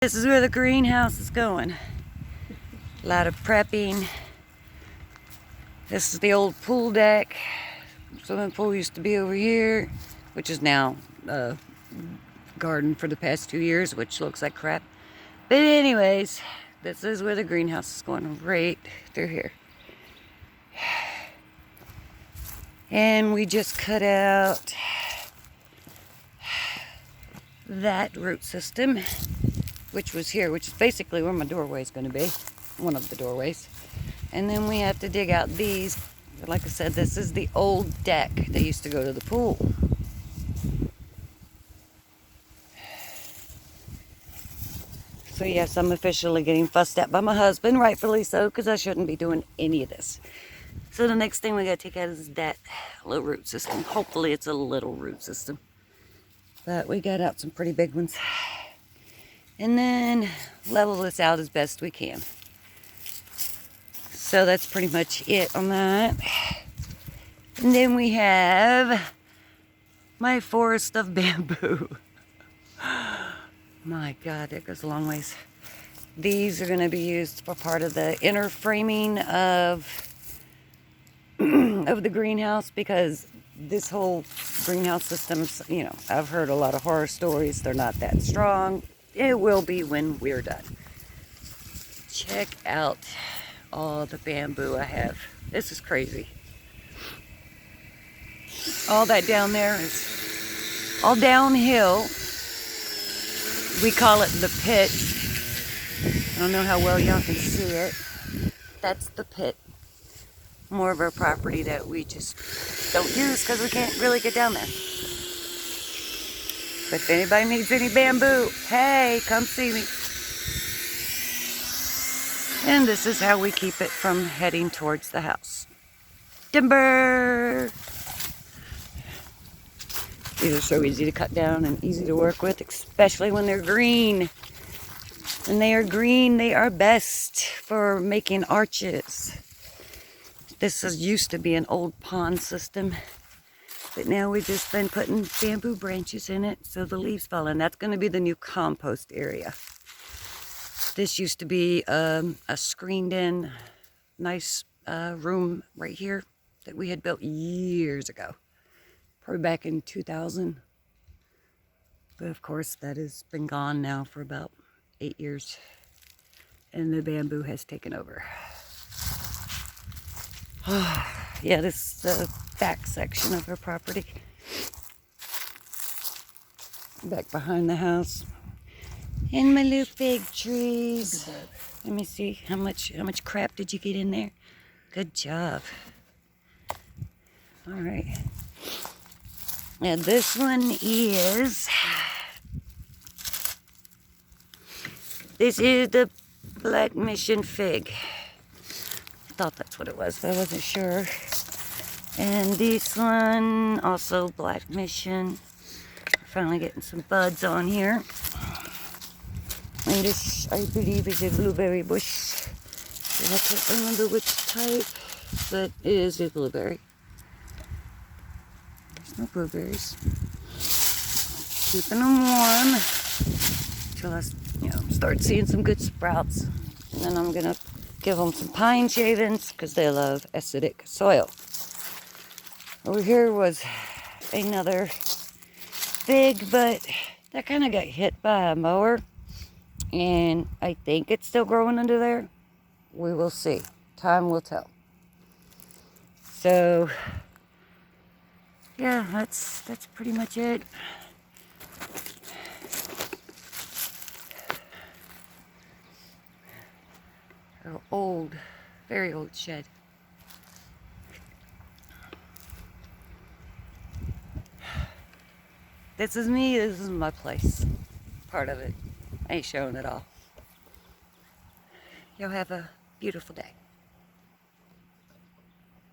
This is where the greenhouse is going. A lot of prepping. This is the old pool deck. Swimming pool used to be over here, which is now a garden for the past 2 years, which looks like crap. But anyways, this is where the greenhouse is going, right through here. And we just cut out that root system, which was here, which is basically where my doorway is going to be, one of the doorways. And then we have to dig out these. Like I said, this is the old deck that used to go to the pool. So yes, I'm officially getting fussed at by my husband, rightfully so, because I shouldn't be doing any of this. So the next thing we got to take out is that little root system. Hopefully it's a little root system. But we got out some pretty big ones. And then level this out as best we can. So that's pretty much it on that. And then we have my forest of bamboo. My God, it goes a long ways. These are going to be used for part of the inner framing of the greenhouse, because this whole greenhouse system's, you know, I've heard a lot of horror stories. They're not that strong. It will be when we're done. Check out all the bamboo I have. This is crazy. All that down there is all downhill. We call it the pit. I don't know how well y'all can see it. That's the pit. More of our property that we just don't use because we can't really get down there. But if anybody needs any bamboo, hey, come see me. And this is how we keep it from heading towards the house. Timber! These are so easy to cut down and easy to work with, especially when they're green. When they are green, they are best for making arches. This used to be an old pond system, but now we've just been putting bamboo branches in it so the leaves fall in. That's going to be the new compost area. This used to be a screened-in, nice room right here that we had built years ago, probably back in 2000. But of course, that has been gone now for about 8 years, and the bamboo has taken over. Yeah, this is the back section of our property. Back behind the house. And my little fig trees. Let me see, how much crap did you get in there? Good job. All right. Now this one is, this is the Black Mission fig. I thought that's what it was, but I wasn't sure. And this one, also Black Mission. Finally getting some buds on here. And this, I believe, is a blueberry bush. I can't remember which type, but it is a blueberry. There's no blueberries. Keeping them warm until I, start seeing some good sprouts. And then I'm gonna give them some pine shavings because they love acidic soil. Over here was another fig, but that kind of got hit by a mower. And I think it's still growing under there. We will see. Time will tell. So, yeah, that's pretty much it. Our old, very old shed. This is me. This is my place. Part of it. I ain't showing it all. Y'all have a beautiful day.